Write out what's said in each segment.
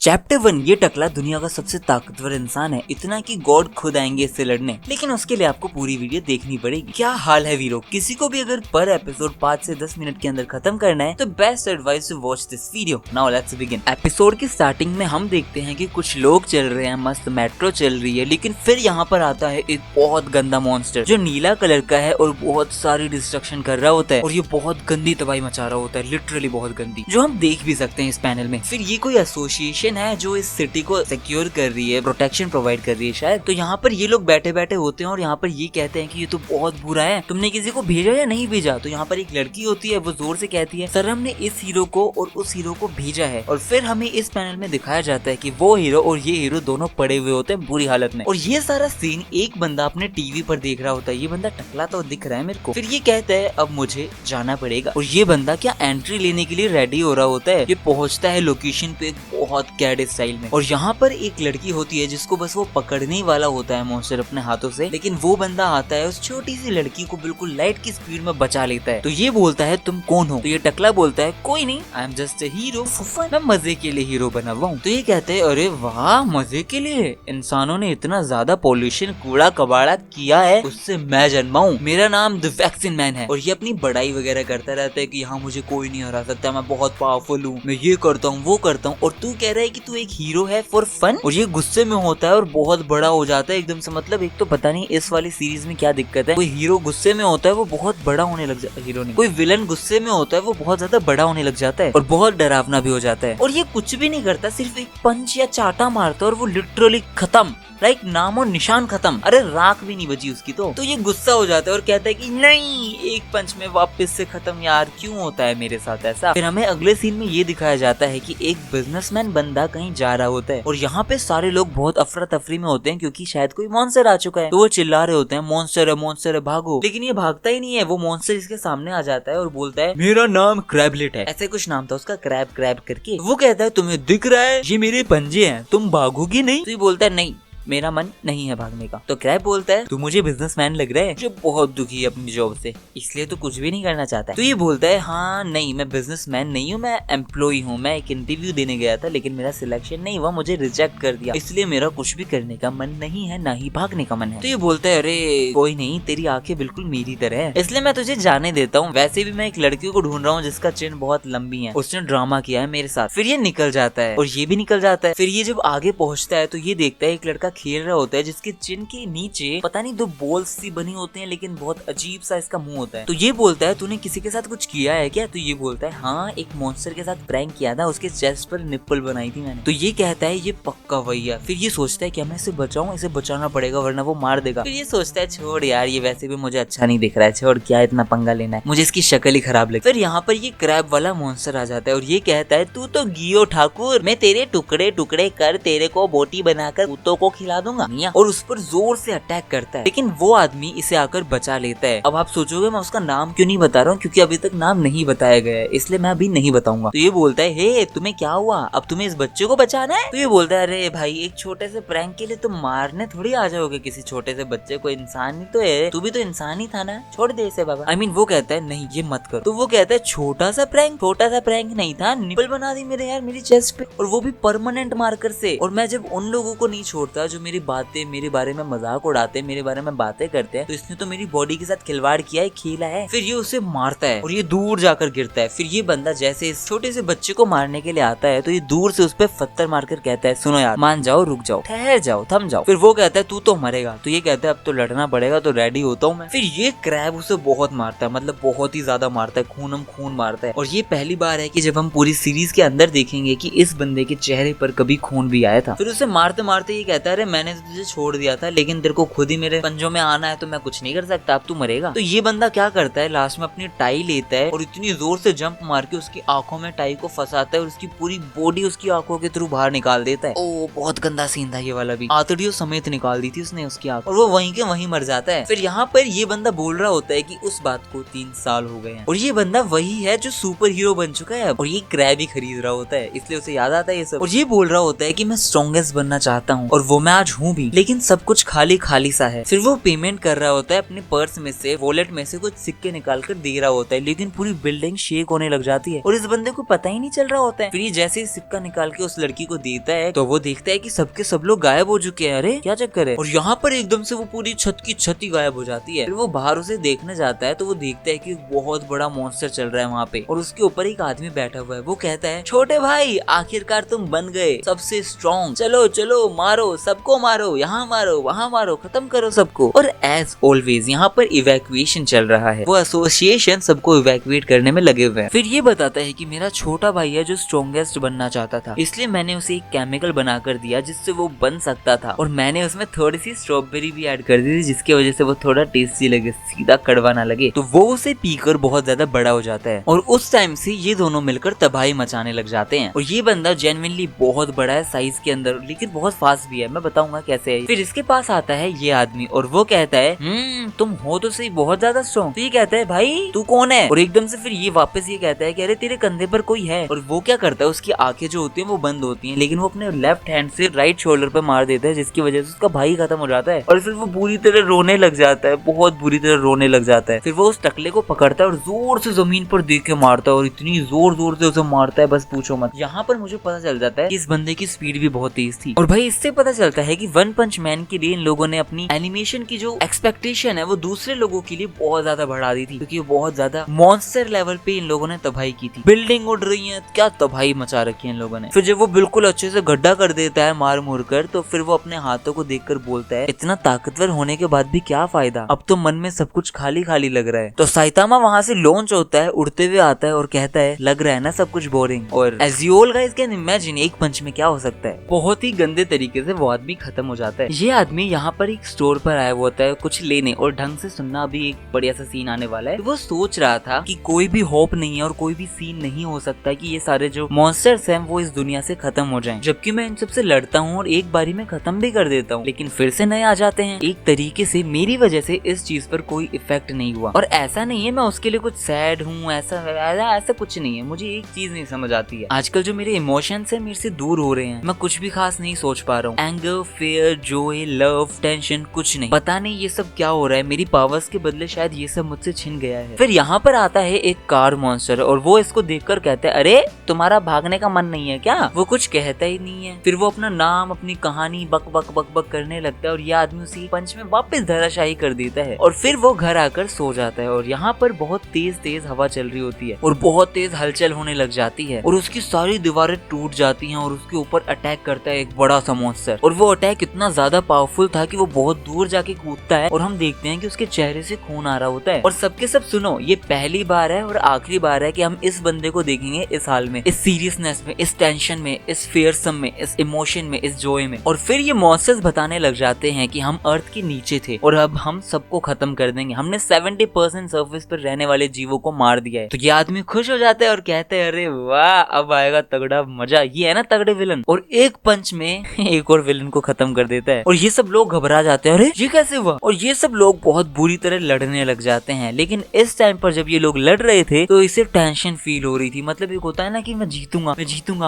Chapter 1। ये टकला दुनिया का सबसे ताकतवर इंसान है, इतना कि गॉड खुद आएंगे इससे लड़ने, लेकिन उसके लिए आपको पूरी वीडियो देखनी पड़ेगी। क्या हाल है वीरो, किसी को भी अगर पर एपिसोड 5 से 10 मिनट के अंदर खत्म करना है तो best advice to watch this video. Now let's begin. Episode की स्टार्टिंग में हम देखते हैं कि कुछ लोग चल रहे हैं, मस्त मेट्रो चल रही है, लेकिन फिर यहाँ पर आता है एक बहुत गंदा मॉन्स्टर जो नीला कलर का है और बहुत सारी डिस्ट्रक्शन कर रहा होता है और ये बहुत गंदी तबाही मचा रहा होता है, लिटरली बहुत गंदी, जो हम देख भी सकते हैं इस पैनल में। फिर ये कोई एसोसिएशन है जो इस सिटी को सिक्योर कर रही है, प्रोटेक्शन प्रोवाइड कर रही है शायद। तो यहाँ पर ये लोग बैठे बैठे होते हैं और यहाँ पर ये कहते हैं कि ये तो बहुत बुरा है, तुमने किसी को भेजा या नहीं भेजा। तो यहाँ पर एक लड़की होती है, वो जोर से कहती है सर हमने इस हीरो को और उस हीरो को भेजा है। और फिर हमें इस पैनल में दिखाया जाता है कि वो हीरो और ये हीरो दोनों पड़े हुए होते हैं बुरी हालत में, और ये सारा सीन एक बंदा अपने टीवी पर देख रहा होता है। ये बंदा टकला तो दिख रहा है मेरे को। फिर ये कहता है अब मुझे जाना पड़ेगा, और ये बंदा क्या एंट्री लेने के लिए रेडी हो रहा होता है। ये पहुंचता है लोकेशन पे एक बहुत कैड स्टाइल में, और यहाँ पर एक लड़की होती है जिसको बस वो पकड़ने वाला होता है मॉन्स्टर अपने हाथों से, लेकिन वो बंदा आता है उस छोटी सी लड़की को बिल्कुल लाइट की स्पीड में बचा लेता है। तो ये बोलता है तुम कौन हो। तो ये टकला बोलता है कोई नहीं, I am just a hero, मैं मजे के लिए हीरो बना हुआ हूँ। तो ये कहते हैं अरे वाह मजे के लिए, इंसानों ने इतना ज्यादा पॉल्यूशन कूड़ा कबाड़ा किया है उससे मैं जन्मा हूँ, मेरा नाम द वैक्सीन मैन है। और ये अपनी बड़ाई वगैरह करता रहता है कि यहाँ मुझे कोई नहीं हरा सकता, मैं बहुत पावरफुल हूँ, मैं ये करता हूँ वो करता हूँ, और तू कह रहा है कि तू एक हीरो है फॉर फन। और ये गुस्से में होता है और बहुत बड़ा हो जाता है एकदम से। मतलब एक तो पता नहीं इस वाली सीरीज में क्या दिक्कत है, कोई हीरो गुस्से में होता है वो बहुत बड़ा होने लग जाता है, हीरो नहीं, कोई विलन गुस्से में होता है वो बहुत ज्यादा बड़ा होने लग जाता है और बहुत डरावना भी हो जाता है। और ये कुछ भी नहीं करता, सिर्फ एक पंच या चाटा मारता है और वो लिटरली खत्म, लाइक नाम और निशान खत्म। अरे राख भी नहीं बची उसकी। तो ये गुस्सा हो जाता है और कहता है कि नहीं एक पंच में वापस से खत्म यार, क्यों होता है मेरे साथ ऐसा। फिर हमें अगले सीन में ये दिखाया जाता है कि एक बिजनेसमैन बंदा कहीं जा रहा होता है और यहाँ पे सारे लोग बहुत अफरा तफरी में होते हैं क्योंकि शायद कोई मॉन्स्टर आ चुका है। तो वो चिल्ला रहे होते हैं मॉन्स्टर है भागो, लेकिन ये भागता ही नहीं है। वो मॉन्स्टर इसके सामने आ जाता है और बोलता है मेरा नाम क्रैबलेट है, ऐसे कुछ नाम था उसका, क्रैब क्रैब करके। वो कहता है तुम्हें दिख रहा है ये मेरे पंजे हैं, तुम भागोगी नहीं। तो ये बोलता है नहीं मेरा मन नहीं है भागने का। तो क्रैब बोलता है तू मुझे बिजनेसमैन लग रहा है जो बहुत दुखी है अपनी जॉब से, इसलिए तो कुछ भी नहीं करना चाहता है। तो ये बोलता है हाँ नहीं मैं बिजनेसमैन नहीं हूँ, मैं एम्प्लॉय हूँ, मैं एक इंटरव्यू देने गया था लेकिन मेरा सिलेक्शन नहीं हुआ, मुझे रिजेक्ट कर दिया, इसलिए मेरा कुछ भी करने का मन नहीं है, ना ही भागने का मन है। तो ये बोलता है अरे कोई नहीं, तेरी आंखें बिल्कुल मेरी तरह है, इसलिए मैं तुझे जाने देता हूँ। वैसे भी मैं एक लड़की को ढूंढ रहा हूँ जिसका चिन बहुत लंबी है, उसने ड्रामा किया है मेरे साथ। फिर ये निकल जाता है और ये भी निकल जाता है। फिर ये जब आगे पहुंचता है तो ये देखता है एक लड़का खेल रहा होता है जिसके चिन के नीचे पता नहीं दो बॉल्स सी बनी होते हैं, लेकिन बहुत अजीब सा इसका मुंह होता है। तो ये बोलता है तूने किसी के साथ कुछ किया है क्या। तो ये बोलता है हाँ एक मॉन्स्टर के साथ प्रैंक किया था, उसके चेस्ट पर निप्पल बनाई थी मैंने। तो ये कहता है ये पक्का वही है। फिर ये सोचता है क्या मैं इसे बचाऊं, इसे बचाना पड़ेगा वरना वो मार देगा। फिर ये सोचता है छोड़ यार ये वैसे भी मुझे अच्छा नहीं दिख रहा है, छोड़ क्या इतना पंगा लेना है, मुझे इसकी शक्ल ही खराब लगी। फिर यहाँ पर ये क्रैब वाला मॉन्स्टर आ जाता है और ये कहता है तू तो गियो ठाकुर, मैं तेरे टुकड़े टुकड़े कर तेरे को बोटी बनाकर कुत्तों को खिला दूंगा, और उस पर जोर से अटैक करता है, लेकिन वो आदमी इसे आकर बचा लेता है। अब आप सोचोगे मैं उसका नाम क्यों नहीं बता रहा हूँ, क्योंकि अभी तक नाम नहीं बताया गया है, इसलिए मैं अभी नहीं बताऊंगा। तो ये बोलता है हे तुम्हें क्या हुआ, अब तुम्हें इस बच्चे को बचाना है। तो ये बोलता है अरे भाई एक छोटे से प्रैंक के लिए तुम मारने थोड़ी आ जाओगे किसी छोटे से बच्चे को, इंसान ही तो है, तू भी तो इंसान ही था ना, छोड़ दे इसे बाबा। वो कहता है नहीं ये मत कर। तो वो कहता है छोटा सा प्रैंक नहीं था, निपल बना दी मेरे यार मेरी चेस्ट पे, और वो भी परमानेंट मार्कर से। और मैं जब उन लोगों को नहीं छोड़ता जो मेरी बातें मेरे बारे में मजाक उड़ाते, मेरे बारे में बातें करते हैं, तो इसने तो मेरी बॉडी के साथ खिलवाड़ किया है, खेला है। फिर ये उसे मारता है और ये दूर जाकर गिरता है। फिर ये बंदा जैसे इस छोटे से बच्चे को मारने के लिए आता है तो ये दूर से उस पर पत्थर मारकर कहता है सुनो यार मान जाओ, रुक जाओ, ठहर जाओ, थम जाओ। फिर वो कहता है तू तो मरेगा। तो ये कहता है अब तो लड़ना पड़ेगा, तो रेडी होता हूँ मैं। फिर ये क्रैब उसे बहुत मारता है, मतलब बहुत ही ज्यादा मारता है, खूनम खून मारता है। और ये पहली बार है कि जब हम पूरी सीरीज के अंदर देखेंगे कि इस बंदे के चेहरे पर कभी खून भी आया था। फिर उसे मारते मारते ये कहता है अरे मैंने तो तुझे छोड़ दिया था, लेकिन तेरे को खुद ही मेरे पंजों में आना है तो मैं कुछ नहीं कर सकता, अब तू मरेगा। तो ये बंदा क्या करता है लास्ट में अपनी टाई लेता है और इतनी जोर से जंप मार के उसकी आंखों में टाई को फंसाता है और उसकी पूरी बॉडी उसकी आंखों के थ्रू बाहर निकाल देता है। ओ बहुत गंदा सीन था ये वाला भी, आंतड़ियों समेत निकाल दी थी उसने उसकी आंख, और वो वहीं के वहीं मर जाता है। फिर यहाँ पर ये बंदा बोल रहा होता है कि उस बात को 3 साल हो गए हैं, और ये बंदा वही है जो सुपर हीरो बन चुका है, और ये क्रैब ही खरीद रहा होता है, इसलिए उसे याद आता है ये सब। और ये बोल रहा होता है कि मैं स्ट्रॉन्गेस्ट बनना चाहता हूँ और वो मैं आज हूँ भी, लेकिन सब कुछ खाली खाली सा है। फिर वो पेमेंट कर रहा होता है, अपने पर्स में से, वॉलेट में से कुछ सिक्के निकाल कर दे रहा होता है, लेकिन पूरी बिल्डिंग शेक होने लग जाती है और इस बंदे को पता ही नहीं चल रहा होता है। फिर ये जैसे ही सिक्का निकाल के उस लड़की को देता है तो वो देखता है कि सबके सब लोग गायब हो चुके हैं। अरे क्या चक्कर है? और यहाँ पर एकदम से वो पूरी छत की छत ही गायब हो जाती है। फिर वो बाहर उसे देखने जाता है तो वो देखता है कि बहुत बड़ा मॉन्स्टर चल रहा है वहाँ पे और उसके ऊपर एक आदमी बैठा हुआ है। वो कहता है, छोटे भाई आखिरकार तुम बन गए सबसे स्ट्रॉन्ग, चलो चलो मारो, सबको मारो, यहाँ मारो, वहाँ मारो, खत्म करो सबको। और एज ऑलवेज यहाँ पर इवैक्यूएशन चल रहा है। वो एसोसिएशन सबको इवैक्यूएट करने में लगे हुए हैं। फिर ये बताता है कि मेरा छोटा भाई है जो स्ट्रॉन्गेस्ट बनना चाहता था, इसलिए मैंने उसे एक केमिकल बना कर दिया जिससे वो बन सकता था और मैंने उसमें थोड़ी सी स्ट्रॉबेरी भी ऐड कर दी थी जिसकी वजह से वो थोड़ा टेस्टी लगे, सीधा कड़वा ना लगे। तो वो उसे पीकर बहुत ज्यादा बड़ा हो जाता है और उस टाइम से ये दोनों मिलकर तबाही मचाने लग जाते हैं। और ये बंदा जेन्युइनली बहुत बड़ा है साइज के अंदर, लेकिन बहुत फास्ट भी है। मैं बताऊंगा कैसे है। फिर इसके पास आता है ये आदमी और वो कहता है, तुम हो तो सही बहुत ज्यादा स्ट्रॉन्ग। तो ये कहता है, भाई तू कौन है? और एकदम से फिर ये वापस ये कहता है कि अरे तेरे कंधे पर कोई है। और वो क्या करता है, उसकी आंखें जो होती हैं वो बंद होती हैं, लेकिन वो अपने लेफ्ट हैंड से राइट शोल्डर पे मार देता है जिसकी वजह से उसका भाई खत्म हो जाता है। और फिर वो बुरी तरह रोने लग जाता है, बहुत बुरी तरह रोने लग जाता है। फिर वो उस टकले को पकड़ता है और जोर से जमीन पर देख के मारता है और इतनी जोर जोर से उसे मारता है बस पूछो मत। यहाँ पर मुझे पता चल जाता है कि इस बंदे की स्पीड भी बहुत तेज थी। और भाई इससे पता चलता है कि वन पंच मैन के लिए इन लोगों ने अपनी एनिमेशन की जो एक्सपेक्टेशन है वो दूसरे लोगों के लिए बहुत ज्यादा बढ़ा दी थी, क्योंकि बहुत ज्यादा मॉन्स्टर लेवल पे इन लोगों ने तबाही की थी। बिल्डिंग उड़ रही है, क्या तबाही मचा रखी है इन लोगों ने। फिर जब वो बिल्कुल अच्छे से गड्ढा कर देता है मार मुर कर, तो फिर वो अपने हाथों को देखकर बोलता है, इतना ताकतवर होने के बाद भी क्या फायदा, अब तो मन में सब कुछ खाली खाली लग रहा है। तो साइतामा वहाँ से लॉन्च होता है, उड़ते हुए आता है और कहता है, लग रहा है ना सब कुछ बोरिंग। और as you all guys can imagine एक पंच में क्या हो सकता है। बहुत ही गंदे तरीके से वो आदमी खत्म हो जाता है। ये आदमी यहाँ पर एक स्टोर पर आया हुआ होता है कुछ लेने, और ढंग से सुनना अभी एक बढ़िया सा सीन आने वाला है। तो वो सोच रहा था कि कोई भी होप नहीं है और कोई भी सीन नहीं हो सकता कि ये सारे जो मॉन्स्टर्स हैं वो इस दुनिया से खत्म हो जाएं, जबकि मैं इन सबसे लड़ता हूँ और एक बारी में खत्म भी कर देता हूँ, लेकिन फिर से नए आ जाते हैं। एक तरीके से मेरी वजह से इस चीज पर कोई इफेक्ट नहीं हुआ। और ऐसा नहीं है मैं उसके लिए कुछ सैड हूँ, ऐसा कुछ नहीं है। मुझे एक चीज नहीं समझ आती है, आजकल जो मेरे इमोशंस है मेरे से दूर हो रहे हैं, मैं कुछ भी खास नहीं सोच पा रहा हूँ। Anger, fear, Joy, love, tension, कुछ नहीं, पता नहीं ये सब क्या हो रहा है। मेरी पावर्स के बदले शायद ये सब मुझसे छिन गया है। फिर यहाँ पर आता है एक कार मॉन्स्टर और वो इसको देखकर कहता है, अरे तुम्हारा भागने का मन नहीं है क्या? वो कुछ कहता ही नहीं है। फिर वो अपना नाम, अपनी कहानी बक बक बक बक करने लगता है और ये आदमी उसी पंच में वापस धराशायी कर देता है। और फिर वो घर आकर सो जाता है। और यहाँ पर बहुत तेज तेज हवा चल रही होती है और बहुत तेज हलचल होने लग जाती है और उसकी सारी दीवारें टूट जाती हैं और उसके ऊपर अटैक करता है एक बड़ा सा मॉन्स्टर। और वो अटैक इतना ज्यादा पावरफुल था कि वो बहुत दूर जाके कूदता है और हम देखते हैं कि उसके चेहरे से खून आ रहा होता है। और सबके सब सुनो, ये पहली बार है और आखिरी बार है कि हम इस बंदे को देखेंगे इस हाल में, इस सीरियसनेस में, इस टेंशन में, इस फियरसम में, इस इमोशन में, इस जॉय में। और फिर ये मॉन्स्टर्स बताने लग जाते हैं कि हम अर्थ के नीचे थे और अब हम सबको खत्म कर देंगे, हमने 70% सरफेस पर रहने वाले जीवों को मार दिया है। तो ये आदमी खुश हो जाता है और कहता है, अरे वाह अब आएगा तगड़ा मजा, ये है ना तगड़े विलन। और एक पंच में एक और विलन को खत्म कर देता है। और ये सब लोग घबरा जाते हैं, अरे ये कैसे हुआ? और ये सब लोग बहुत बुरी तरह लड़ने लग जाते हैं। लेकिन इस टाइम पर जब ये लोग लड़ रहे थे तो इसे टेंशन फील हो रही थी। मतलब एक होता है ना कि मैं जीतूंगा,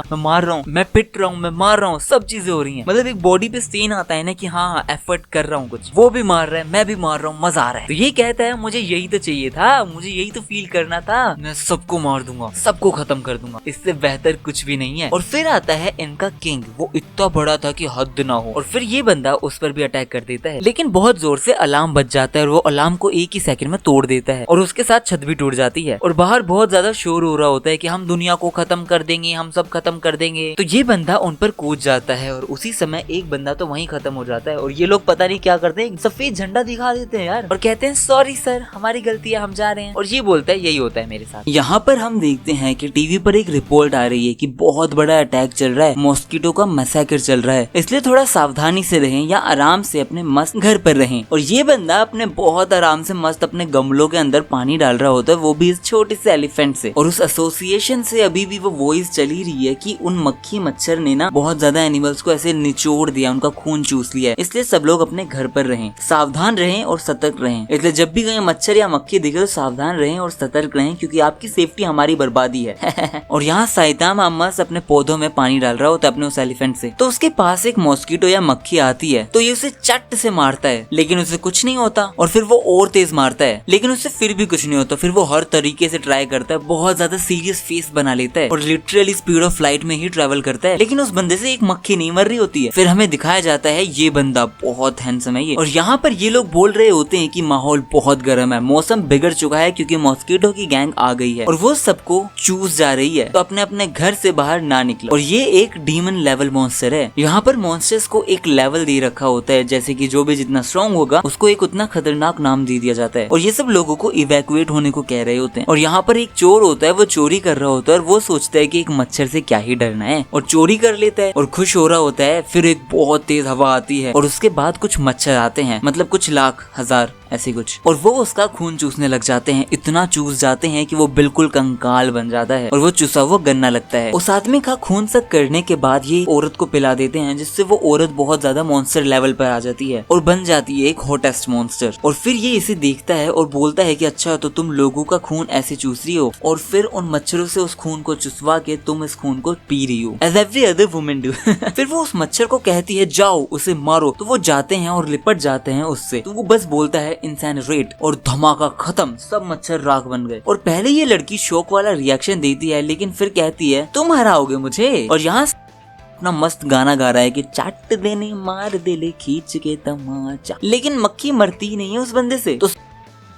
मैं मार रहा हूँ, मैं पिट रहा हूँ, मैं मार रहा हूँ, सब चीजें हो रही हैं। मतलब एक बॉडी पे स्टेन आता है ना कि हाँ एफर्ट कर रहा हूँ कुछ, वो भी मार रहा है, मैं भी मार रहा हूँ, मजा आ रहा है। तो ये कहता है, मुझे यही तो चाहिए था, मुझे यही तो फील करना था, मैं सबको मार दूंगा, सबको खत्म कर दूंगा, इससे बेहतर कुछ भी नहीं है। और फिर आता है इनका किंग, वो इतना बड़ा था कि हद ना हो। और फिर ये बंदा उस पर भी अटैक कर देता है, लेकिन बहुत जोर से अलार्म बज जाता है और वो अलार्म को एक ही सेकंड में तोड़ देता है और उसके साथ छत भी टूट जाती है। और बाहर बहुत ज्यादा शोर हो रहा होता है कि हम दुनिया को खत्म कर देंगे, हम सब खत्म कर देंगे। तो ये बंदा उन पर कूद जाता है और उसी समय एक बंदा तो वहीं खत्म हो जाता है। और ये लोग पता नहीं क्या करते हैं, सफेद झंडा दिखा देते हैं यार और कहते हैं, सॉरी सर हमारी गलती है, हम जा रहे हैं। और ये बोलता है, यही होता है मेरे साथ। यहाँ पर हम देखते हैं कि टीवी पर एक रिपोर्ट आ रही है कि बहुत बड़ा अटैक चल रहा है, मॉस्किटो का मैसेकर चल रहा है, इसलिए थोड़ा सावधानी से रहें या आराम से अपने मस्त घर पर रहें। और ये बंदा अपने बहुत आराम से मस्त अपने गमलों के अंदर पानी डाल रहा होता है, वो भी इस छोटे से एलिफेंट से। और उस एसोसिएशन से अभी भी वो वॉइस चली रही है कि उन मक्खी मच्छर ने ना बहुत ज्यादा एनिमल्स को ऐसे निचोड़ दिया, उनका खून चूस लिया है, इसलिए सब लोग अपने घर पर रहें, सावधान रहें और सतर्क रहें। इसलिए जब भी कहीं मच्छर या मक्खी दिखे तो सावधान रहें और सतर्क रहें, क्योंकि आपकी सेफ्टी हमारी बर्बादी है। और यहाँ साइतामा मस्त अपने पौधों में पानी डाल रहा होता है अपने उस एलिफेंट से। तो उसके पास एक मॉस्किटो मस्कीटो या मक्खी आती है तो ये उसे चट से मारता है, लेकिन उसे कुछ नहीं होता। और फिर वो और तेज मारता है, लेकिन उससे फिर भी कुछ नहीं होता। फिर वो हर तरीके से ट्राई करता है, बहुत ज्यादा सीरियस फेस बना लेता है और लिटरली स्पीड ऑफ लाइट में ही ट्रेवल करता है, लेकिन उस बंदे से एक मक्खी नहीं मर रही होती है। फिर हमें दिखाया जाता है ये बंदा बहुत हैंडसम है ये, और यहाँ पर ये लोग बोल रहे होते हैं कि माहौल बहुत गर्म है, मौसम बिगड़ चुका है क्योंकि मॉस्किटो की गैंग आ गई है और वो सबको चूस जा रही है, तो अपने अपने घर से बाहर ना निकलो। और ये एक डीमन लेवल मॉन्स्टर है। यहाँ पर मॉन्स्टर्स को एक लेवल दे रखा होता है, जैसे कि जो भी जितना स्ट्रॉन्ग होगा उसको एक उतना खतरनाक नाम दे दिया जाता है, और ये सब लोगों को इवैक्यूएट होने को कह रहे होते हैं। और यहाँ पर एक चोर होता है, वो चोरी कर रहा होता है और वो सोचता है कि एक मच्छर से क्या ही डरना है, और चोरी कर लेता है और खुश हो रहा होता है। फिर एक बहुत तेज हवा आती है और उसके बाद कुछ मच्छर आते हैं, मतलब कुछ लाख हजार ऐसे कुछ, और वो उसका खून चूसने लग जाते हैं। इतना चूस जाते हैं कि वो बिल्कुल कंकाल बन जाता है और वो चूसा हुआ गन्ना लगता है। उस आदमी का खून सक करने के बाद ये औरत को पिला देते हैं, जिससे वो औरत बहुत ज्यादा मॉन्स्टर लेवल पर आ जाती है और बन जाती है एक हॉटेस्ट मॉन्स्टर। और फिर ये इसे देखता है और बोलता है कि अच्छा तो तुम लोगों का खून ऐसे चूस रही हो, और फिर उन मच्छरों से उस खून को चुसवा के तुम इस खून को पी रही हो, as every other women do. फिर वो उस मच्छर को कहती है जाओ उसे मारो, तो वो जाते हैं और लिपट जाते हैं उससे, तो वो बस बोलता है इंसेनरेट, और धमाका खत्म, सब मच्छर राख बन गए। और पहले ये लड़की शौक वाला रिएक्शन देती है, लेकिन फिर कहती है तुम हराओगे मुझे, और यहाँ अपना मस्त गाना गा रहा है कि चाट देने मार दे ले खींच के तमाचा, लेकिन मक्खी मरती नहीं है उस बंदे से, तो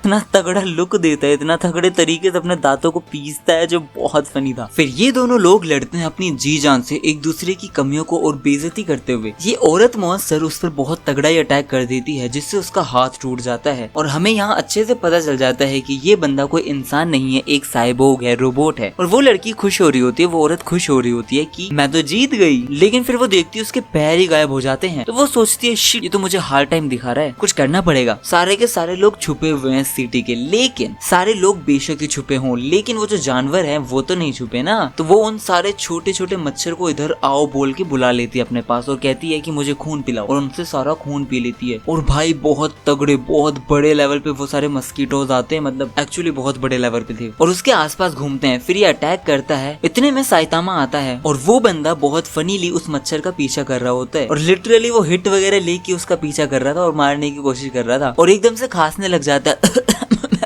इतना तगड़ा लुक देता है, इतना तगड़े तरीके से अपने दांतों को पीसता है, जो बहुत फनी था। फिर ये दोनों लोग लड़ते हैं अपनी जी जान से, एक दूसरे की कमियों को और बेइज्जती करते हुए। ये औरत मॉन्स्टर उस पर बहुत तगड़ा ही अटैक कर देती है, जिससे उसका हाथ टूट जाता है, और हमें यहाँ अच्छे से पता चल जाता है कि ये बंदा कोई इंसान नहीं है, एक साइबोर्ग है, रोबोट है। और वो लड़की खुश हो रही होती है, वो औरत खुश हो रही होती है कि मैं तो जीत गई, लेकिन फिर वो देखती है उसके पैर ही गायब हो जाते हैं, तो वो सोचती है शिट, ये तो मुझे हार्ड टाइम दिखा रहा है, कुछ करना पड़ेगा। सारे के सारे लोग छुपे हुए हैं सिटी के, लेकिन सारे लोग बेशक ही छुपे हों, लेकिन वो जो जानवर हैं वो तो नहीं छुपे ना, तो वो उन सारे छोटे छोटे मच्छर को इधर आओ बोल के बुला लेती है अपने पास और कहती है कि मुझे खून पिलाओ, और उनसे सारा खून पी लेती है। और भाई बहुत तगड़े, बहुत बड़े लेवल पे वो सारे मस्कीटोज आते हैं, मतलब एक्चुअली बहुत बड़े लेवल पे थे, और उसके आसपास घूमते हैं। फिर ये अटैक करता है, इतने में साइतामा आता है, और वो बंदा बहुत फनीली उस मच्छर का पीछा कर रहा होता है, और लिटरली वो हिट वगैरह लेके उसका पीछा कर रहा था और मारने की कोशिश कर रहा था, और एकदम से खांसने लग जाता है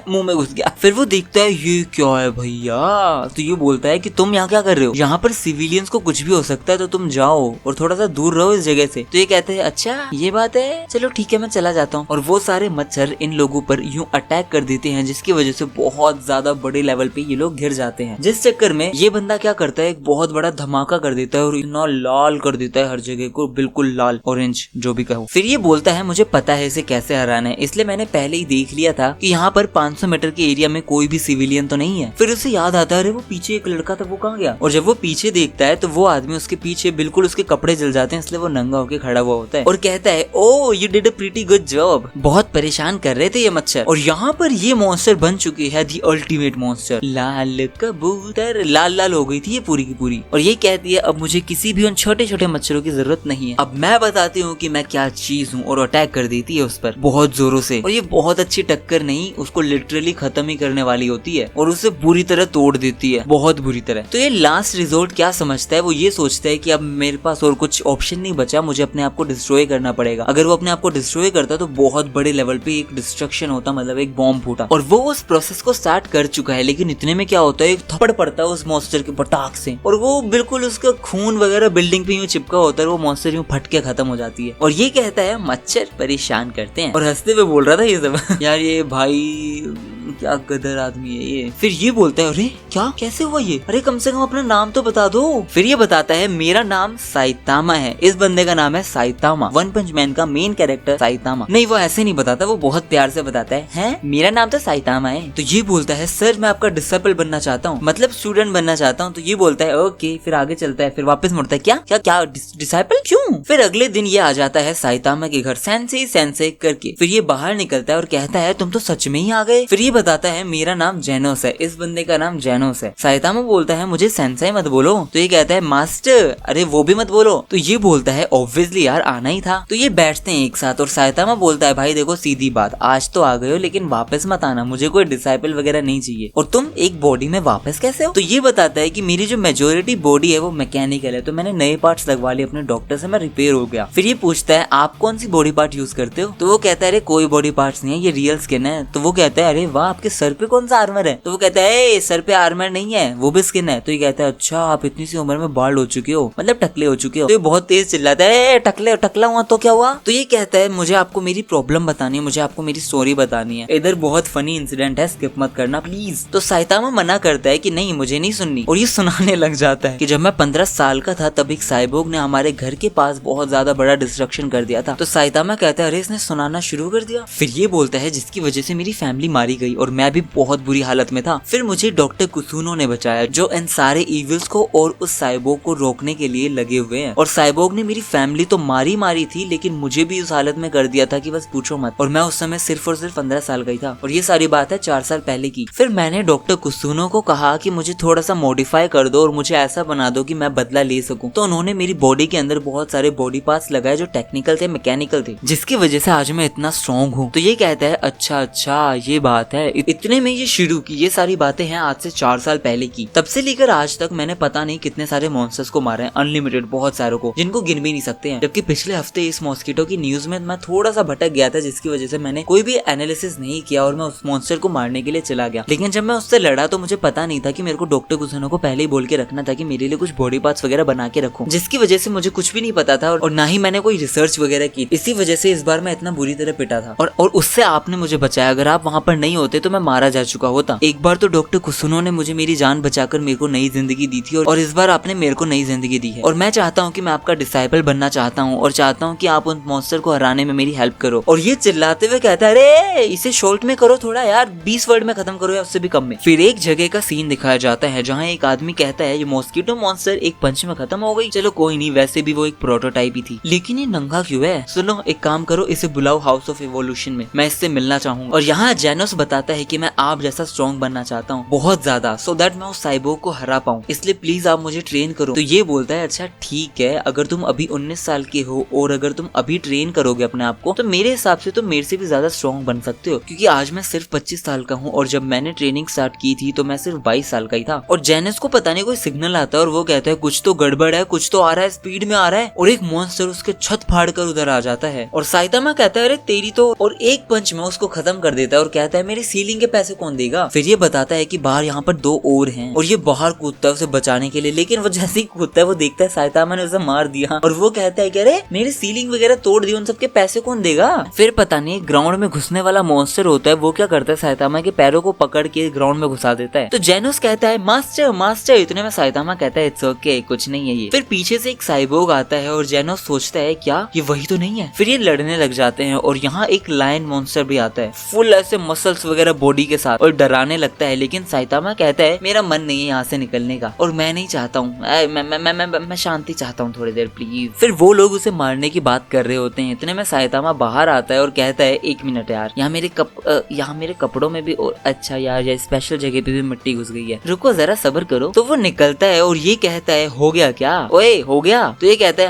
मुंह में घुस गया। फिर वो देखता है ये क्या है भैया, तो ये बोलता है कि तुम यहाँ क्या कर रहे हो, यहाँ पर सिविलियंस को कुछ भी हो सकता है, तो तुम जाओ और थोड़ा सा दूर रहो इस जगह से। तो ये कहते हैं अच्छा ये बात है, चलो ठीक है मैं चला जाता हूँ। और वो सारे मच्छर इन लोगों पर यूं अटैक कर देते हैं, जिसकी वजह से बहुत ज्यादा बड़े लेवल पे ये लोग घिर जाते हैं, जिस चक्कर में ये बंदा क्या करता है, एक बहुत बड़ा धमाका कर देता है और इतना लाल कर देता है हर जगह को, बिल्कुल लाल ऑरेंज जो भी कहो। फिर ये बोलता है मुझे पता है इसे कैसे हराना है, इसलिए मैंने पहले ही देख लिया था कि यहाँ पर 500 मीटर के एरिया में कोई भी सिविलियन तो नहीं है। फिर उसे याद आता है अरे वो पीछे एक लड़का था, वो कहाँ गया, और जब वो पीछे देखता है तो वो आदमी उसके पीछे, बिल्कुल उसके कपड़े जल जाते हैं, इसलिए वो नंगा होकर खड़ा हुआ होता है और कहता है oh you did a pretty good job. बहुत परेशान कर रहे थे ये मच्छर, और यहाँ पर ये मॉन्स्टर बन चुकी है दी अल्टीमेट मॉन्स्टर, लाल कबूतर, लाल लाल हो गई थी ये पूरी की पूरी। और ये कहती है अब मुझे किसी भी उन छोटे छोटे मच्छरों की जरूरत नहीं है, अब मैं बताती हूँ कि मैं क्या चीज हूँ, और अटैक कर देती है उस पर बहुत जोरों से। और ये बहुत अच्छी टक्कर नहीं, उसको लिटरली खत्म ही करने वाली होती है और उसे बुरी तरह तोड़ देती है, बहुत बुरी तरह। तो ये लास्ट रिजोर्ट क्या समझता है, वो ये सोचता है कि अब मेरे पास और कुछ ऑप्शन नहीं बचा, मुझे अपने आप को डिस्ट्रॉय करना पड़ेगा। अगर वो अपने आप को डिस्ट्रॉय करता तो बहुत बड़े लेवल पे एक डिस्ट्रक्शन होता, मतलब एक बॉम्ब फूटा, और वो उस प्रोसेस को स्टार्ट कर चुका है। लेकिन इतने में क्या होता है, एक थप्पड़ पड़ता है उस मॉन्स्टर के पटाख से, और वो बिल्कुल उसका खून वगैरह बिल्डिंग पे यूं चिपका होता है, वो मॉन्स्टर यूं फट के खत्म हो जाती है। और ये कहता है मच्छर परेशान करते हैं, और हंसते हुए बोल रहा था ये सब यार ये भाई क्या गदर आदमी है ये। फिर ये बोलता है अरे क्या कैसे हुआ ये, अरे कम से कम अपना नाम तो बता दो। फिर ये बताता है मेरा नाम साइतामा है, इस बंदे का नाम है साइतामा, वन पंच मैन का मेन कैरेक्टर साइतामा। नहीं वो ऐसे नहीं बताता, वो बहुत प्यार से बताता है मेरा नाम तो साइतामा है। तो ये बोलता है सर मैं आपका डिसिपल बनना चाहता हूँ, मतलब स्टूडेंट बनना चाहता हूँ। तो ये बोलता है ओके, फिर आगे चलता है, फिर वापस मुड़ता है क्या क्या क्या डिसिपल क्यों। फिर अगले दिन ये आ जाता है साइतामा के घर सेंसे करके। फिर ये बाहर निकलता है और कहता है तुम तो सच में ही आ गए। फिर ये बताता है मेरा नाम जेनोस है, इस बंदे का नाम जेनोस है। साइतामा बोलता है मुझे सेंसाई मत बोलो, तो ये कहता है मास्टर, अरे वो भी मत बोलो। तो ये बोलता है ऑब्वियसली यार आना ही था। तो ये बैठते हैं एक साथ और साइतामा बोलता है भाई देखो सीधी बात, आज तो आ गए हो लेकिन वापस मत आना, मुझे कोई डिसाइपल वगैरह नहीं चाहिए। और तुम एक बॉडी में वापस कैसे हो? तो ये बताता है कि मेरी जो मेजोरिटी बॉडी है वो मैकेनिकल है, तो मैंने नए पार्ट्स लगवा लिए अपने डॉक्टर से, मैं रिपेयर हो गया। फिर ये पूछता है आप कौन सी बॉडी पार्ट यूज करते हो? तो वो कहता है अरे कोई बॉडी पार्ट्स नहीं है, ये रियल स्किन है। तो वो कहता है अरे वाह आपके सर पे कौन सा आर्मर है? तो वो कहता है सर पे आर्मर नहीं है, वो भी स्किन है। तो ये कहता है अच्छा आप इतनी सी उम्र में बाल्ड हो चुके हो, मतलब टकले हो चुके हो। तो ये बहुत तेज चिल्लाता है टकला हुआ तो क्या हुआ? तो ये कहता है मुझे आपको मेरी प्रॉब्लम बतानी है, मुझे आपको मेरी स्टोरी बतानी है, इधर बहुत फनी इंसिडेंट है, स्किप मत करना प्लीज। तो साइतामा मना करता है कि नहीं मुझे नहीं सुननी, और ये सुनाने लग जाता है कि जब मैं 15 साल का था तब एक साइबोर्ग ने हमारे घर के पास बहुत ज्यादा बड़ा डिस्ट्रक्शन कर दिया था। तो साइतामा कहता है अरे इसने सुनाना शुरू कर दिया। फिर ये बोलता है जिसकी वजह से मेरी फैमिली मारी गई और मैं भी बहुत बुरी हालत में था। फिर मुझे डॉक्टर कुसुनो ने बचाया जो इन सारे इविल्स को और उस साइबोर्ग को रोकने के लिए लगे हुए हैं। और साइबोर्ग ने मेरी फैमिली तो मारी थी लेकिन मुझे भी उस हालत में कर दिया था कि बस पूछो मत। और मैं उस समय सिर्फ और सिर्फ 15 साल का ही था और ये सारी बात है 4 साल पहले की। फिर मैंने डॉक्टर कुसुनो को कहा कि मुझे थोड़ा सा मॉडिफाई कर दो और मुझे ऐसा बना दो कि मैं बदला ले सकूं। तो उन्होंने मेरी बॉडी के अंदर बहुत सारे बॉडी पार्ट्स लगाए जो टेक्निकल थे, मैकेनिकल थे, जिसकी वजह से आज मैं इतना स्ट्रॉन्ग हूँ। तो ये कहता है अच्छा ये बात है। इतने में ये शुरू की ये सारी बातें हैं आज से 4 साल पहले की। तब से लेकर आज तक मैंने पता नहीं कितने सारे मॉन्स्टर्स को मारा है, अनलिमिटेड बहुत सारों को, जिनको गिन भी नहीं सकते हैं। जबकि पिछले हफ्ते इस मॉस्किटो की न्यूज में मैं थोड़ा सा भटक गया था जिसकी वजह से मैंने कोई भी एनालिसिस नहीं किया और मैं उस मॉन्स्टर को मारने के लिए चला गया। लेकिन जब मैं उससे लड़ा तो मुझे पता नहीं था कि मेरे को डॉक्टर कुसुनो को पहले ही बोल के रखना था कि मेरे लिए कुछ बॉडी पार्ट्स वगैरह बना के रखूं, जिसकी वजह से मुझे कुछ भी नहीं पता था और ना ही मैंने कोई रिसर्च वगैरह की। इसी वजह से इस बार मैं इतना बुरी तरह पिटा था और उससे आपने मुझे बचाया। अगर आप वहाँ पर नहीं होते तो मैं मारा जा चुका होता। एक बार तो डॉक्टर कुसुनो ने मुझे मेरी जान बचाकर मेरे को नई जिंदगी दी थी और इस बार आपने मेरे को नई जिंदगी दी है और मैं चाहता हूँ कि मैं आपका डिसाइपल बनना चाहता हूँ और चाहता हूँ कि आप उन मॉन्स्टर को हराने में मेरी हेल्प करो। और ये चिल्लाते हुए कहता है अरे इसे शॉर्ट में करो थोड़ा यार, 20 वर्ड में खत्म करो या उससे भी कम में। फिर एक जगह का सीन दिखाया जाता है जहाँ एक आदमी कहता है ये मॉस्किटो मॉन्स्टर एक पंच में खत्म हो गई। चलो कोई नहीं, वैसे भी वो एक प्रोटोटाइप ही थी, लेकिन ये नंगा क्यों है? सुनो एक काम करो, इसे बुलाओ हाउस ऑफ इवोल्यूशन में, मैं इससे मिलना चाहूंगा। और यहाँ जेनोस बताता है कि मैं आप जैसा स्ट्रॉन्ग बनना चाहता हूँ बहुत ज्यादा, सो दैट मैं उस साइबोर्ग को हरा पाऊँ, इसलिए प्लीज आप मुझे ट्रेन करो। तो ये बोलता है अच्छा ठीक है, अगर तुम अभी 19 साल के हो और अगर तुम अभी ट्रेन करोगे अपने आप को तो मेरे हिसाब से तो मेरे से भी ज्यादा स्ट्रॉन्ग बन सकते हो, क्योंकि आज मैं सिर्फ 25 साल का हूँ और जब मैंने ट्रेनिंग स्टार्ट की थी तो मैं सिर्फ 22 साल का ही था। और जेनस को पता नहीं कोई सिग्नल आता है और वो कहता है कुछ तो गड़बड़ है, कुछ तो आ रहा है, स्पीड में आ रहा है, और एक मॉन्स्टर उसके छत फाड़ कर उधर आ जाता है। और साइतामा कहता है अरे तेरी तो, और एक पंच में उसको खत्म कर देता है और कहता है मेरी सीलिंग के पैसे कौन देगा? फिर ये बताता है कि बाहर यहाँ पर 2 और हैं और ये बाहर कूदता है उसे बचाने के लिए, लेकिन वो जैसे ही कूदता है वो देखता है साइतामा ने उसे मार दिया और वो कहता है कि अरे मेरी सीलिंग वगैरह तोड़ दी, उन सबके पैसे कौन देगा? फिर पता नहीं ग्राउंड में घुसने वाला मॉन्स्टर होता है, वो क्या करता है साइतामा के पैरों को पकड़ के ग्राउंड में घुसा देता है। तो जेनोस कहता है मास्टर मास्टर, इतने में साइतामा कहता है इट्स ओके, कुछ नहीं है ये। फिर पीछे से एक साइबोर्ग आता है और जेनोस सोचता है क्या ये वही तो नहीं है? फिर ये लड़ने लग जाते हैं और यहाँ एक लायन मॉन्स्टर भी आता है फुल ऐसे मसल्स वगैरह बॉडी के साथ और डराने लगता है। लेकिन साइतामा कहता है मेरा मन नहीं है यहाँ से निकलने का और मैं नहीं चाहता हूँ, मैं शांति चाहता हूँ थोड़ी देर प्लीज। फिर वो लोग उसे मारने की बात कर रहे होते हैं, इतने में साइतामा बाहर आता है और कहता है 1 मिनट यार, यहाँ मेरे कपड़ों में भी, और अच्छा यार ये स्पेशल जगह पे भी मिट्टी घुस गई है, रुको जरा सब्र करो। तो वो निकलता है और ये कहता है हो गया क्या? ओए हो गया? तो ये कहता है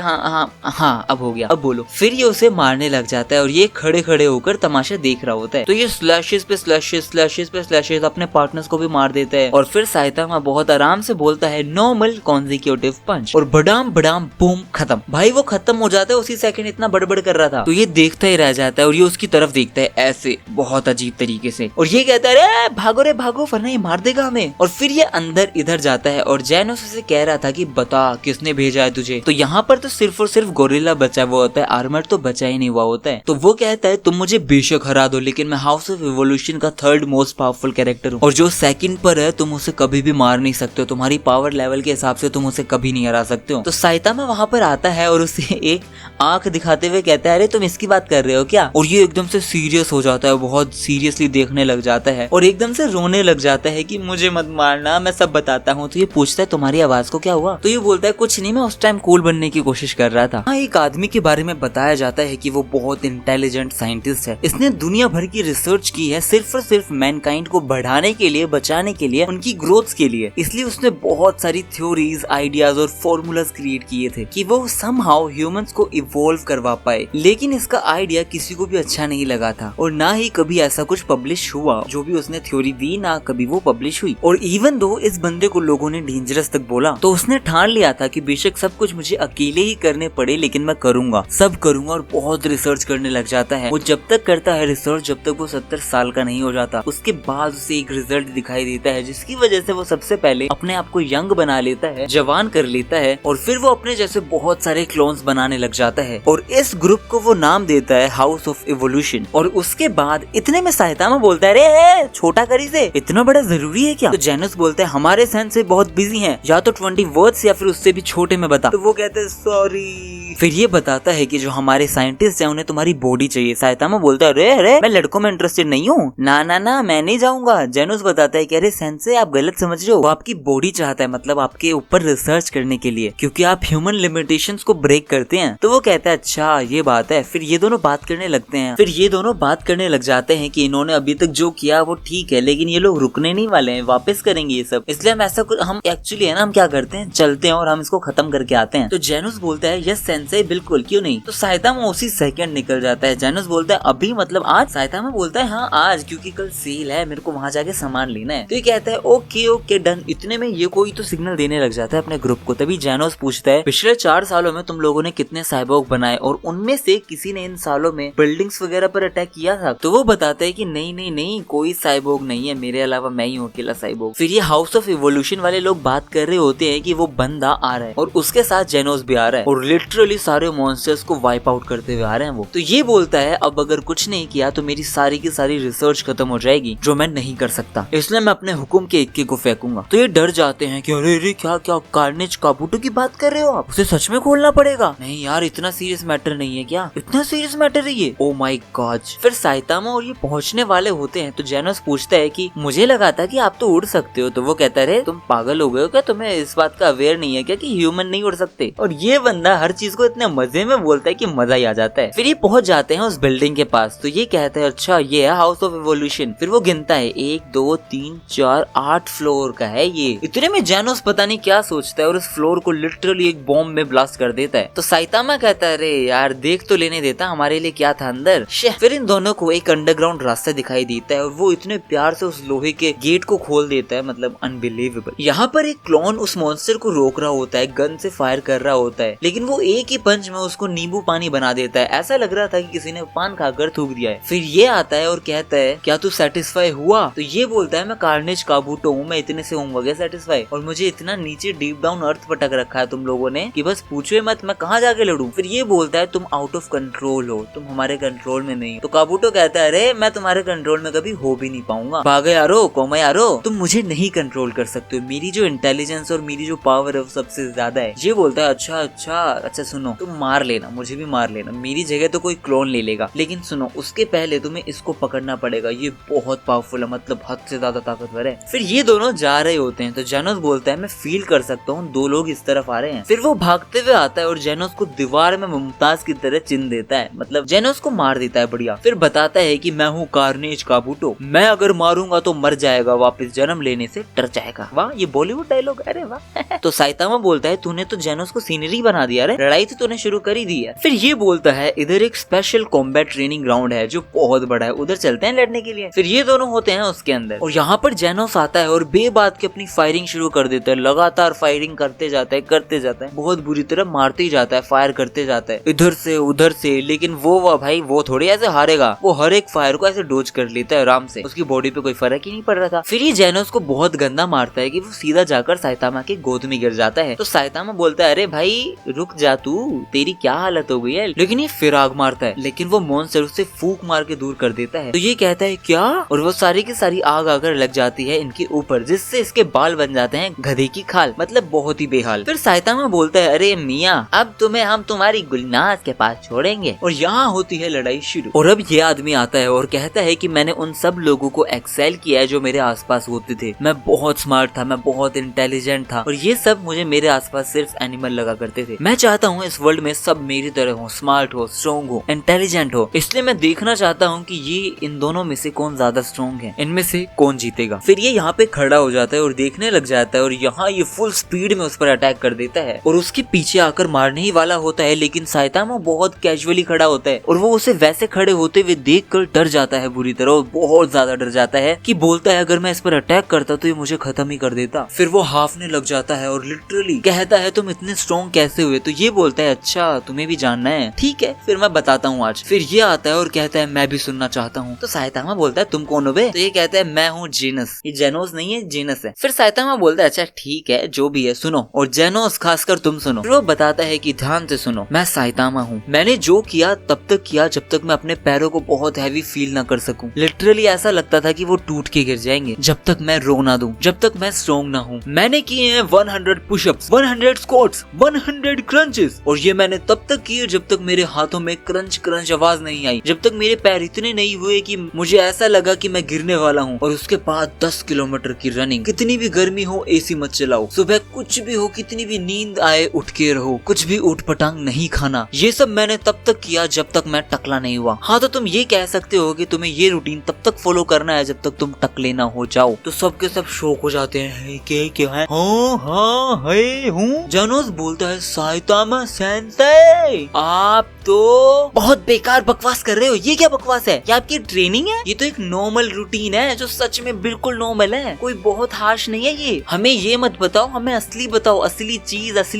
हाँ अब हो गया, अब बोलो। फिर ये उसे मारने लग जाता है और ये खड़े खड़े होकर तमाशा देख रहा होता है। तो ये स्लैशेस पे स्लैशेस अपने पार्टनर्स को भी मार देता है और फिर साइतामा बहुत आराम से बोलता है नॉर्मल कॉन्जिक्यूटिव पंच और बडाम बडाम बूम खत्म। भाई वो खत्म हो जाता है उसी सेकंड, इतना बड़बड़ कर रहा था। तो ये देखता ही रह जाता है और ये उसकी तरफ देखता है ऐसे बहुत अजीब तरीके से और ये कहता है अरे भागो रे भागो वरना ये मार देगा हमें। और फिर ये अंदर इधर जाता है और जेनोस से कह रहा था कि बता किसने भेजा है तुझे? तो यहाँ पर तो सिर्फ और सिर्फ गोरिल्ला बचा हुआ होता है, आर्मर तो बचा ही नहीं हुआ होता है। तो वो कहता है तुम मुझे बेशक हरा दो लेकिन मैं हाउस ऑफ इवोल्यूशन का 3rd मोस्ट पावरफुल कैरेक्टर हूँ और जो 2nd पर है तुम उसे कभी भी मार नहीं सकते हो, तुम्हारी पावर लेवल के हिसाब से तुम उसे कभी नहीं हरा सकते हो। तो साइतामा वहाँ पर आता है और उसे एक आंख दिखाते हुए कहता है अरे तुम इसकी बात कर रहे हो क्या? और ये एकदम से सीरियस हो जाता है, बहुत सीरियसली देखने लग जाता है और एकदम से रोने लग जाता है कि मुझे मत मारना, मैं सब बताता हूँ। तो ये पूछता है तुम्हारी आवाज को क्या हुआ? तो ये बोलता है कुछ नहीं, मैं उस टाइम कूल बनने की कोशिश कर रहा था। हाँ, एक आदमी के बारे में बताया जाता है कि वो बहुत इंटेलिजेंट साइंटिस्ट है, इसने दुनिया भर की रिसर्च की है सिर्फ और सिर्फ मैनकाइंड को बढ़ाने के लिए, बचाने के लिए, उनकी ग्रोथ के लिए। इसलिए उसने बहुत सारी थ्योरीज, आइडियाज और फॉर्मूलाज क्रिएट किए थे कि वो समहाउ ह्यूमंस को इवॉल्व करवा पाए। लेकिन इसका आइडिया किसी को भी अच्छा नहीं लगा था और ना ही कभी ऐसा कुछ पब्लिश हुआ। जो भी उसने थ्योरी दी ना कभी वो पब्लिश हुई। और इवन दो इस बंदे को लोगों ने डेंजरस तक बोला, तो उसने ठान लिया था कि बेशक सब कुछ मुझे अकेले ही करने पड़े लेकिन मैं करूंगा, सब करूंगा। और बहुत रिसर्च करने लग जाता है। वो जब तक करता है रिसर्च, जब तक वो 70 साल का नहीं हो जाता, उसके बाद उसे एक रिजल्ट दिखाई देता है जिसकी वजह से वो सबसे पहले अपने आप को यंग बना लेता है, जवान कर लेता है और फिर वो अपने जैसे बहुत सारे क्लोन्स बनाने लग जाता है। और इस ग्रुप को वो नाम देता है हाउस ऑफ इवोल्यूशन। और उसके बाद इतने में साइतामा बोलता है, अरे छोटा करी से इतना बड़ा जरूरी है क्या? तो जेनस बोलता है, हमारे सेंस बहुत बिजी हैं, या तो 20 वर्ड्स या फिर उससे भी छोटे में बता। तो वो कहते हैं सॉरी। फिर ये बताता है कि जो हमारे साइंटिस्ट हैं उन्हें तुम्हारी बॉडी चाहिए। साइतामा बोलता है, अरे अरे मैं लड़कों में इंटरेस्टेड नहीं हूँ, ना ना ना मैं नहीं जाऊंगा। जेनस बताता है कि अरे सेंसे आप गलत समझ रहे हो, वो आपकी बॉडी चाहता है, मतलब आपके ऊपर रिसर्च करने के लिए, क्योंकि आप ह्यूमन लिमिटेशंस को ब्रेक करते हैं। तो वो कहता है अच्छा ये बात है। फिर ये दोनों बात करने लगते हैं। फिर ये दोनों बात करने लग जाते हैं कि इन्होंने अभी तक जो किया वो ठीक है, लेकिन ये लोग रुकने नहीं वाले हैं, वापस करेंगे ये सब। इसलिए हम ऐसा कुछ, हम एक्चुअली है ना, हम क्या करते हैं, चलते हैं और हम इसको खत्म करके आते हैं। तो जेनस बोलता है यस सेंसे बिल्कुल, क्यों नहीं। तो साइतामा उसी सेकंड निकल जाता है। जेनस बोलता है अभी मतलब आज? साइतामा बोलता है हाँ आज, क्योंकि कल सेल है, मेरे को वहाँ जाके सामान लेना है। तो ये कहता है ओके ओके डन। इतने में ये कोई तो सिग्नल देने लग जाता है अपने ग्रुप को। तभी जेनस पूछता है पिछले 4 सालों में तुम लोगों ने कितने साइबोर्ग बनाए और उनमें से किसी ने इन सालों में बिल्डिंग्स वगैरह पर अटैक किया था? तो वो बताता है कि नहीं नहीं नहीं, कोई साइबोर्ग नहीं है, मेरे अलावा मैं ही हूँ अकेला साइबोर्ग। फिर ये हाउस ऑफ इवोल्यूशन वाले लोग बात कर रहे होते हैं कि वो बंदा आ रहा है और उसके साथ जेनोस भी आ रहा है और लिटरली सारे मॉन्स्टर्स को वाइप आउट करते हुए आ रहे हैं वो। तो ये बोलता है अब अगर कुछ नहीं किया तो मेरी सारी की सारी रिसर्च खत्म हो जाएगी, जो मैं नहीं कर सकता, इसलिए मैं अपने हुक्म के इक्के को फेंकूंगा। तो ये डर जाते हैं कि अरे अरे क्या क्या कार्नेज काबूटो की बात कर रहे हो आप, उसे सच में खोलना पड़ेगा। नहीं यार इतना सीरियस मैटर नहीं है क्या, इतना सीरियस मैटर है ये, ओ माय गॉड। फिर साइतामा और ये पहुंचने वाले होते हैं। तो जेनस पूछता है कि मुझे लगा था कि आप तो उड़ सकते हो। तो वो कहता है तुम पागल हो गए हो क्या, तुम्हें इस बात का अवेयर नहीं है क्या कि ह्यूमन नहीं उड़ सकते। और ये बंदा हर चीज को इतने मजे में बोलता है कि मजा ही आ जाता है। फिर ये पहुंच जाते हैं उस बिल्डिंग के पास। तो ये कहता है अच्छा ये है हाउस ऑफ इवोल्यूशन। फिर वो गिनता है 1 2 3 4 8 फ्लोर का है ये। इतने में जेनस पता नहीं क्या सोचता है और उस फ्लोर को लिटरली एक बॉम्ब में ब्लास्ट कर देता है। तो साइतामा कहता है अरे यार देख तो लेने देता हमारे लिए क्या था अंदर। फिर इन दोनों को एक अंडरग्राउंड रास्ता दिखाई देता है और वो इतने प्यार से उस लोहे के गेट को खोल देता है, मतलब अनबिलीवेबल। यहाँ पर एक क्लोन उस मॉन्स्टर को रोक रहा होता है, गन से फायर कर रहा होता है, लेकिन वो एक ही पंच में उसको नींबू पानी बना देता है। ऐसा लग रहा था कि किसी ने पान खाकर थूक दिया है। फिर ये आता है और कहता है क्या तू सेटिस्फाई हुआ? तो ये बोलता है मैं कार्नेज काबूटो हूँ, मैं इतने से होऊंगा सेटिस्फाई, और मुझे इतना नीचे डीप डाउन अर्थ पटक रखा है तुम लोगों ने कि बस पूछो मत मैं कहाँ जाके लड़ूं। फिर ये बोलता है तुम आउट ऑफ कंट्रोल हो, तुम हमारे कंट्रोल में नहीं। तो काबूटो कहता है अरे मैं तुम्हारे कंट्रोल में कभी हो भी नहीं पाऊंगा, भागो यारो कोमा यारो, तुम मुझे नहीं कंट्रोल कर सकते हो, मेरी जो इंटेलिजेंस और मेरी जो पावर है वो सबसे ज्यादा है। ये बोलता है अच्छा अच्छा अच्छा सुनो, तुम मार लेना, मुझे भी मार लेना, मेरी जगह तो कोई क्लोन ले लेगा, लेकिन सुनो उसके पहले तुम्हें इसको पकड़ना पड़ेगा, ये बहुत पावरफुल है, मतलब हद से ज्यादा ताकतवर है। फिर ये दोनों जा रहे होते हैं। तो जेनस बोलता है मैं फील कर सकता हूँ 2 लोग इस तरफ आ रहे हैं। फिर वो भागते हुए आता है और जेनस को दीवार में मुमताज की तरह चिन्ह देता है, मतलब जेनस को मार देता है बढ़िया। फिर बताता है कि मैं हूँ कार्नेज काबूटो, मैं अगर मारूंगा तो मर जाएगा, वापस जन्म लेने से डर जाएगा। वाह ये बॉलीवुड डायलॉग, अरे वाह। तो साइतामा बोलता है तूने तो जेनस को सीनरी बना दिया रे, लड़ाई तो तूने शुरू कर ही दी है। फिर ये बोलता है इधर एक स्पेशल कॉम्बैट ट्रेनिंग ग्राउंड है जो बहुत बड़ा है, उधर चलते हैं लड़ने के लिए। फिर ये दोनों होते हैं उसके अंदर और यहाँ पर जेनस आता है और बेबात की अपनी फायरिंग शुरू कर देता है, लगातार फायरिंग करते जाता है, बहुत बुरी तरह मारते ही जाता है, फायर करते जाता है इधर से उधर से। लेकिन वो भाई वो थोड़ी ऐसे हारेगा, वो हर एक फायर को ऐसे डोज कर लेता है आराम से, उसकी बॉडी पे कोई फर्क ही नहीं पड़ रहा था। फिर ये जेनस को बहुत गंदा मारता है कि वो सीधा जाकर साइतामा के गोद में गिर जाता है। तो साइतामा बोलता है अरे भाई रुक जा तू, तेरी क्या हालत हो गई है। लेकिन ये फिर आग मारता है, लेकिन वो मॉन्स्टर उससे फूंक मार के दूर कर देता है। तो ये कहता है क्या, और वो सारी की सारी आग आकर लग जाती है इनके ऊपर, जिससे इसके बाल बन जाते हैं गधे की खाल, मतलब बहुत ही बेहाल। फिर साइतामा बोलता है अरे मियाँ अब तुम्हें हम तुम्हारी गुलनाज के पास छोड़ेंगे। और यहाँ होती है लड़ाई शुरू। और अब ये आदमी आता है और कहता है कि मैंने उन सब लोगों को एक्सेल किया है जो मेरे आसपास होते थे, मैं बहुत स्मार्ट था, मैं बहुत इंटेलिजेंट था और ये सब मुझे मेरे आसपास सिर्फ एनिमल लगा करते थे। मैं चाहता हूँ हूँ इस वर्ल्ड में सब मेरी तरह हो, स्मार्ट हो, स्ट्रॉन्ग हो, इंटेलिजेंट हो, इसलिए मैं देखना चाहता हूँ कि ये इन दोनों में से कौन ज्यादा स्ट्रॉन्ग है, इनमें से कौन जीतेगा। फिर ये यहाँ पे खड़ा हो जाता है और देखने लग जाता है और यहाँ ये फुल स्पीड में उस पर अटैक कर देता है और उसके पीछे आकर मारने ही वाला होता है, लेकिन साइतामा बहुत कैजुअली खड़ा होता है और वो उसे वैसे खड़े होते हुए देखकर डर जाता है बुरी तरह, बहुत ज्यादा डर जाता है कि बोलता है अगर मैं इस पर अटैक करता तो ये मुझे खत्म ही कर देता। फिर वो हाफने लग जाता है और लिटरली कहता है तुम इतने स्ट्रॉन्ग कैसे हुए? तो ये बोलता है अच्छा तुम्हें भी जानना है, ठीक है फिर मैं बताता हूँ आज। फिर ये आता है और कहता है मैं भी सुनना चाहता हूँ। तो साइतामा बोलता है तुम कौन हो बे? तो ये कहता है मैं हूँ जेनस। ये जेनोस नहीं है, जेनस है। फिर साइतामा बोलता है अच्छा ठीक है जो भी है सुनो, और जेनोस खासकर तुम सुनो। फिर वो बताता है कि ध्यान से सुनो, मैं साइतामा हूँ, मैंने जो किया तब तक किया जब तक मैं अपने पैरों को बहुत हैवी फील न कर सकूं। लिटरली ऐसा लगता था कि वो टूट के गिर जाएंगे जब तक मैं रो ना दूं, जब तक मैं स्ट्रॉन्ग ना हूं। मैंने किए हैं 100 पुशअप्स, 100 स्क्वाट्स, 100 क्रंचेस, और ये मैंने तब तक किए जब तक मेरे हाथों में क्रंच क्रंच आवाज नहीं आई, जब तक मेरे पैर इतने नहीं हुए कि मुझे ऐसा लगा कि मैं गिरने वाला हूँ। और उसके बाद 10 किलोमीटर की रनिंग, कितनी भी गर्मी हो एसी मत चलाओ, सुबह कुछ भी हो, कितनी भी नींद आए उठ के रहो, कुछ भी उठ पटांग नहीं खाना। ये सब मैंने तब तक किया जब तक मैं टकला नहीं हुआ। हाँ तो तुम ये कह सकते हो कि तुम्हें ये रूटीन तब तक फॉलो करना है जब तक तुम टकले ना हो जाओ। तो सबके सब शौक हो जाते हैं क्या है? हाँ है हूँ। जेनोस बोलता है साइतामा सेंसेई आप तो बहुत बेकार बकवास कर रहे हो। ये क्या बकवास है? ये आपकी ट्रेनिंग है? ये तो एक नॉर्मल रूटीन है जो सच में बिल्कुल नॉर्मल है, कोई बहुत हार्श नहीं है। ये हमें ये मत बताओ, हमें असली बताओ, असली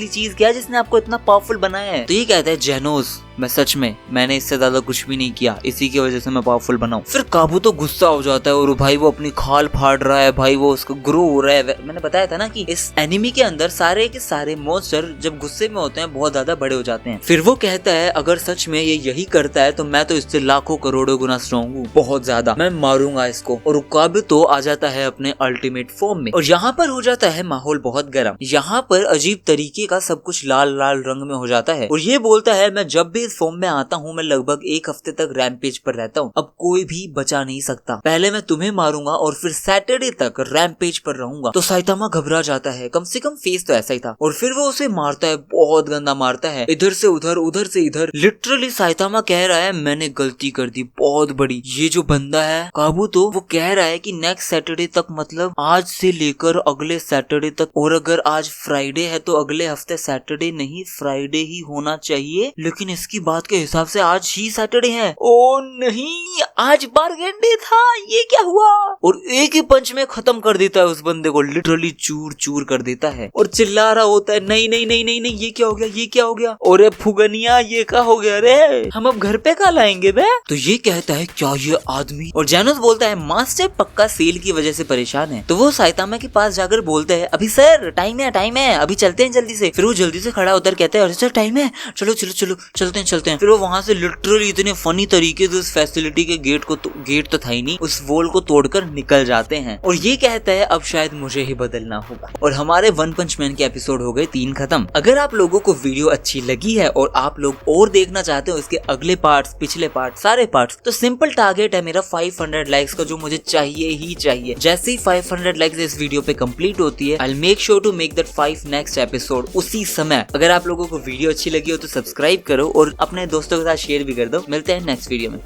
चीज क्या है जिसने आपको इतना पावरफुल बनाया है। तो ये कहता है जेनोस मैं सच में मैंने इससे ज्यादा कुछ भी नहीं किया, इसी की वजह से मैं पावरफुल बना हूं। फिर काबू तो गुस्सा हो जाता है और भाई वो अपनी खाल फाड़ रहा है, भाई वो उसको ग्रो हो रहा है। मैंने बताया था ना कि इस एनिमी के अंदर सारे के सारे मॉन्स्टर जब गुस्से में होते हैं बहुत ज्यादा बड़े हो जाते हैं। फिर वो कहता है अगर सच में ये यही करता है तो मैं तो इससे लाखों करोड़ों गुना स्ट्रॉन्ग हूँ, बहुत ज्यादा, मैं मारूंगा इसको। और काबू तो आ जाता है अपने अल्टीमेट फॉर्म में और यहाँ पर हो जाता है माहौल बहुत गर्म। यहाँ पर अजीब तरीके का सब कुछ लाल लाल रंग में हो जाता है और ये बोलता है मैं जब भी इस फॉर्म में आता हूँ मैं लगभग 1 हफ्ते तक रैम्पेज पर रहता हूँ, अब कोई भी बचा नहीं सकता, पहले मैं तुम्हें मारूंगा और फिर सैटरडे तक रैम्पेज पर रहूंगा। तो साइतामा घबरा जाता है, कम से कम फेस तो ऐसा ही था। और फिर वो उसे मारता है, बहुत गंदा मारता है, इधर से उधर उधर से इधर। लिटरली साइतामा कह रहा है मैंने गलती कर दी बहुत बड़ी। ये जो बंदा है काबू तो वो कह रहा है कि नेक्स्ट सैटरडे तक, मतलब आज से लेकर अगले सैटरडे तक, और अगर आज फ्राइडे है तो अगले हफ्ते सैटरडे नहीं फ्राइडे ही होना चाहिए। लेकिन इसकी बात के हिसाब से आज ही सैटरडे है। ओ नहीं, आज बारगेन डे था, ये क्या हुआ? और एक ही पंच में खत्म कर देता है उस बंदे को, लिटरली चूर चूर कर देता है और चिल्ला रहा होता है नहीं नहीं नहीं नहीं नहीं ये क्या हो गया, ये क्या हो गया? और फुगनिया ये क्या हो गया रे, हम अब घर पे कहाँ लाएंगे बे? तो ये कहता है क्या ये आदमी, और जेनोस बोलता है मास्टर पक्का सेल की वजह से परेशान है। तो वो साइतामा के पास जाकर बोलता है अभी सर टाइम है अभी चलते हैं जल्दी से। फिर वो जल्दी से खड़ा होकर कहता है अरे सर टाइम है, चलो चलो चलो चलते हैं। फिर वो वहां से लिटरली इतने फनी तरीके से उस फैसिलिटी के गेट तो था ही नहीं, उस वॉल को तोड़कर निकल जाते हैं। और ये कहता है अब शायद मुझे ही बदलना होगा। और हमारे वन पंच मैन के एपिसोड हो गए 3 खत्म। अगर आप लोगों को वीडियो अच्छी लगी है और आप लोग और देखना चाहते हो इसके अगले पार्ट्स, पिछले पार्ट, सारे पार्ट्स, तो सिंपल टारगेट है मेरा 500 लाइक्स का, जो मुझे चाहिए ही चाहिए। जैसे ही 500 लाइक्स इस वीडियो पे कंप्लीट होती है, I will make sure to make that 5 next episode उसी समय। अगर आप लोगों को वीडियो अच्छी लगी हो तो सब्सक्राइब करो और अपने दोस्तों के साथ शेयर भी कर दो। मिलते हैं नेक्स्ट वीडियो में।